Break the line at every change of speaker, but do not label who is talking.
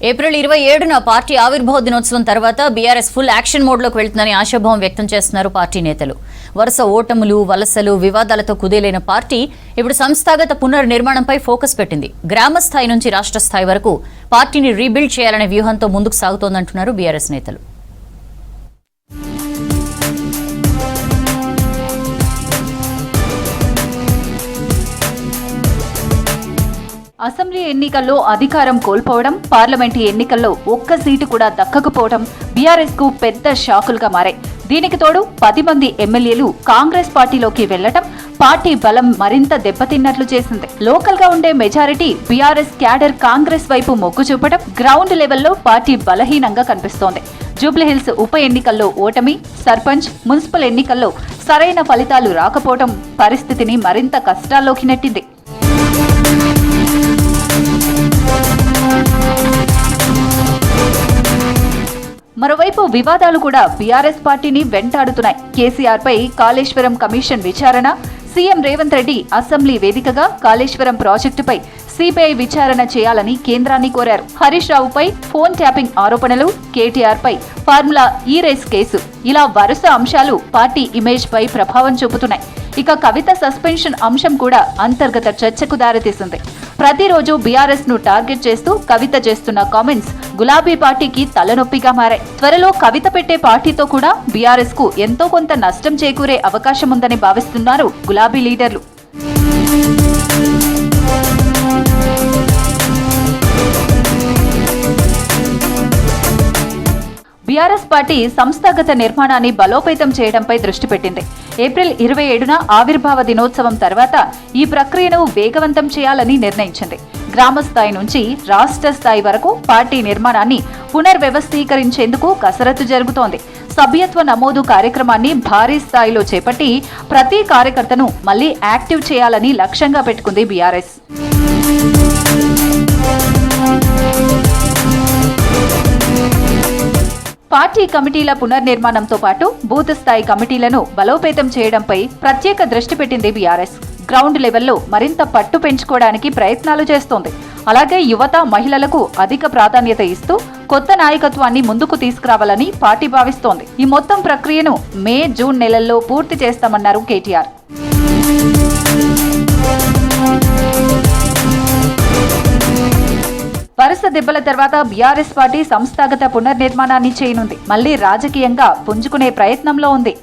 April 27న party ఆవిర్భావ దినోత్సవం తర్వాత బీఆర్ఎస్ ఫుల్ యాక్షన్ మోడ్లోకి వెళ్తుందని ఆశాభావం వ్యక్తం చేస్తున్నారు పార్టీ నేతలు. వరుస ఓటములు, వలసలు, వివాదాలతో కుదేలైన పార్టీ ఇప్పుడు సంస్థాగత పునర్నిర్మాణంపై ఫోకస్ పెట్టింది. గ్రామ స్థాయి నుంచి రాష్ట్ర స్థాయి వరకు పార్టీని రీబిల్డ్ చేయాలనే వ్యూహంతో ముందుకు సాగుతోందంటున్నారు బీఆర్ఎస్ నేతలు.
అసెంబ్లీ ఎన్నికల్లో అధికారం కోల్పోవడం, పార్లమెంటు ఎన్నికల్లో ఒక్క సీటు కూడా దక్కకపోవడం బీఆర్ఎస్ కు పెద్ద షాకులుగా మారాయి. దీనికి తోడు 10 మంది ఎమ్మెల్యేలు కాంగ్రెస్ పార్టీలోకి వెళ్లడం పార్టీ బలం మరింత దెబ్బతిన్నట్లు చేసింది. లోకల్ గా ఉండే మెజారిటీ బీఆర్ఎస్ క్యాడర్ కాంగ్రెస్ వైపు మొగ్గు చూపడం గ్రౌండ్ లెవెల్లో పార్టీ బలహీనంగా కనిపిస్తోంది. జూబ్లీహిల్స్ ఉప ఎన్నికల్లో ఓటమి, సర్పంచ్, మున్సిపల్ ఎన్నికల్లో సరైన ఫలితాలు రాకపోవడం పరిస్థితిని మరింత కష్టాల్లోకి నెట్టింది. మరోవైపు వివాదాలు కూడా బీఆర్ఎస్ పార్టీని వెంటాడుతున్నాయి. కేసీఆర్ పై కాళేశ్వరం కమిషన్ విచారణ, సీఎం రేవంత్ రెడ్డి అసెంబ్లీ వేదికగా కాళేశ్వరం ప్రాజెక్టుపై సిబిఐ విచారణ చేయాలని కేంద్రాన్ని కోరారు. హరీష్ రావుపై ఫోన్ ట్యాపింగ్ ఆరోపణలు, కేటీఆర్ పై ఫార్ములా ఈ రేస్ కేసు, ఇలా వరుస అంశాలు పార్టీ ఇమేజ్ పై ప్రభావం చూపుతున్నాయి. ఇక కవిత సస్పెన్షన్ అంశం కూడా అంతర్గత చర్చకు దారితీసింది. ప్రతిరోజు బీఆర్ఎస్ ను టార్గెట్ చేస్తూ కవిత చేస్తున్న కామెంట్స్ గులాబీ పార్టీకి తలనొప్పిగా మారాయి. త్వరలో కవిత పెట్టే పార్టీతో కూడా బీఆర్ఎస్ కు ఎంతో కొంత నష్టం చేకూరే అవకాశం ఉందని భావిస్తున్నారు గులాబీ లీడర్లు. బీఆర్ఎస్ పార్టీ సంస్థాగత నిర్మాణాన్ని బలోపేతం చేయడంపై దృష్టి పెట్టింది. ఏప్రిల్ 27న ఆవిర్భావ దినోత్సవం తర్వాత ఈ ప్రక్రియను వేగవంతం చేయాలని నిర్ణయించింది. గ్రామ స్థాయి నుంచి రాష్ట్ర స్థాయి వరకు పార్టీ నిర్మాణాన్ని పునర్వ్యవస్థీకరించేందుకు కసరత్తు జరుగుతోంది. సభ్యత్వ నమోదు కార్యక్రమాన్ని భారీ స్థాయిలో చేపట్టి ప్రతి కార్యకర్తను మళ్లీ యాక్టివ్ చేయాలని లక్ష్యంగా పెట్టుకుంది బీఆర్ఎస్. పార్టీ కమిటీల పునర్నిర్మాణంతో పాటు బూత్ స్థాయి కమిటీలను బలోపేతం చేయడంపై ప్రత్యేక దృష్టి పెట్టింది బీఆర్ఎస్. గ్రౌండ్ లెవెల్లో మరింత పట్టు పెంచుకోవడానికి ప్రయత్నాలు చేస్తోంది. అలాగే యువత, మహిళలకు అధిక ప్రాధాన్యత ఇస్తూ కొత్త నాయకత్వాన్ని ముందుకు తీసుకురావాలని పార్టీ భావిస్తోంది. ఈ మొత్తం ప్రక్రియను మే, జూన్ నెలల్లో పూర్తి చేస్తామన్నారు కేటీఆర్. వరుస దెబ్బల తర్వాత బీఆర్ఎస్ పార్టీ సంస్థాగత పునర్నిర్మాణాన్ని చేయనుంది. మళ్లీ రాజకీయంగా పుంజుకునే ప్రయత్నంలో ఉంది.